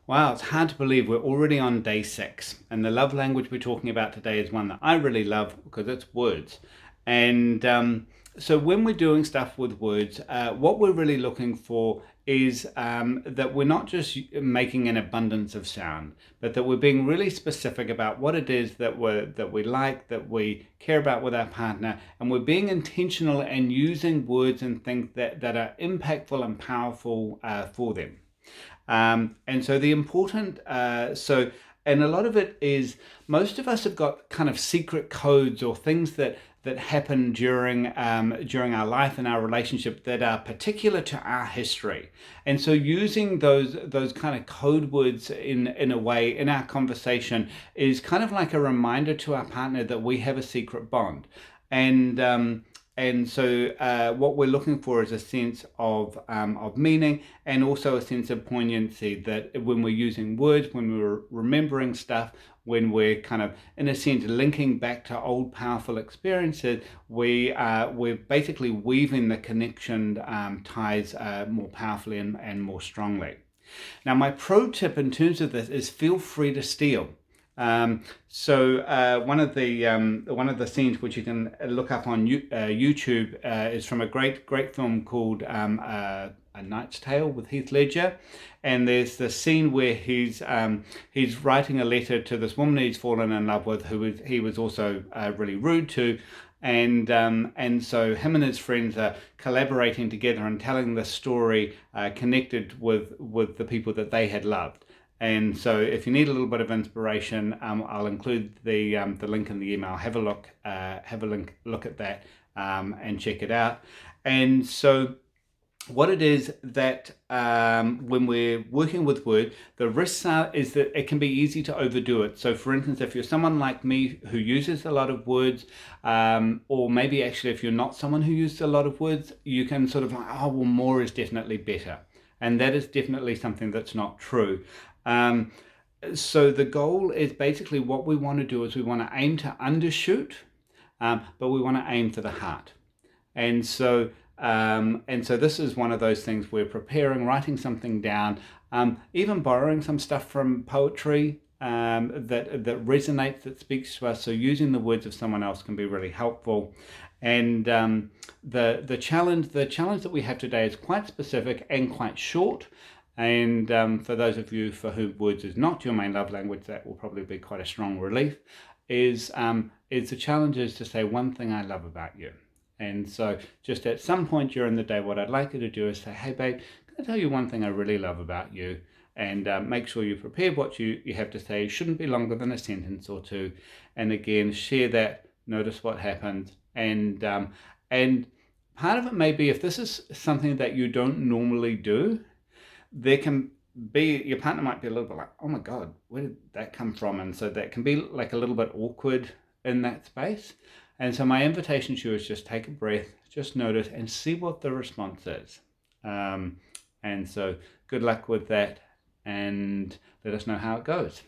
Wow, it's hard to believe we're already on day 6. And the love language we're talking about today is one that I really love because it's words. And so when we're doing stuff with words, what we're really looking for is that we're not just making an abundance of sound, but that we're being really specific about what it is that we like, that we care about with our partner, and we're being intentional and using words and things that are impactful and powerful for them. And so the important, and a lot of it is most of us have got kind of secret codes or things that happen during our life and our relationship that are particular to our history. And so using those kind of code words in a way in our conversation is kind of like a reminder to our partner that we have a secret bond. And what we're looking for is a sense of meaning and also a sense of poignancy, that when we're using words, when we're remembering stuff, when we're kind of, in a sense, linking back to old powerful experiences, we're basically weaving the connection ties more powerfully and more strongly. Now, my pro tip in terms of this is feel free to steal. One of the scenes which you can look up on YouTube is from a great film called A Knight's Tale with Heath Ledger, and there's the scene where he's writing a letter to this woman he's fallen in love with, he was also really rude to. And so him and his friends are collaborating together and telling the story connected with the people that they had loved. And so if you need a little bit of inspiration, I'll include the link in the email. Have a look at that and check it out. And so what it is that when we're working with word, the risks is that it can be easy to overdo it. So for instance, if you're someone like me who uses a lot of words, or maybe actually if you're not someone who uses a lot of words, you can sort of like, oh, well, more is definitely better. And that is definitely something that's not true. Um, so the goal is basically what we want to do is we want to aim to undershoot, but we want to aim for the heart. And so this is one of those things we're preparing, writing something down, even borrowing some stuff from poetry that resonates, that speaks to us. So using the words of someone else can be really helpful. And the challenge that we have today is quite specific and quite short. And for those of you for whom words is not your main love language, that will probably be quite a strong relief. Is the challenge is to say one thing I love about you. And so just at some point during the day, what I'd like you to do is say, hey, babe, can I tell you one thing I really love about you? And make sure you prepare what you have to say. It shouldn't be longer than a sentence or two. And again, share that, notice what happens. And part of it may be if this is something that you don't normally do, there can be, your partner might be a little bit like, oh my God, where did that come from? And so that can be like a little bit awkward in that space. And so my invitation to you is just take a breath, just notice and see what the response is. And so good luck with that and let us know how it goes.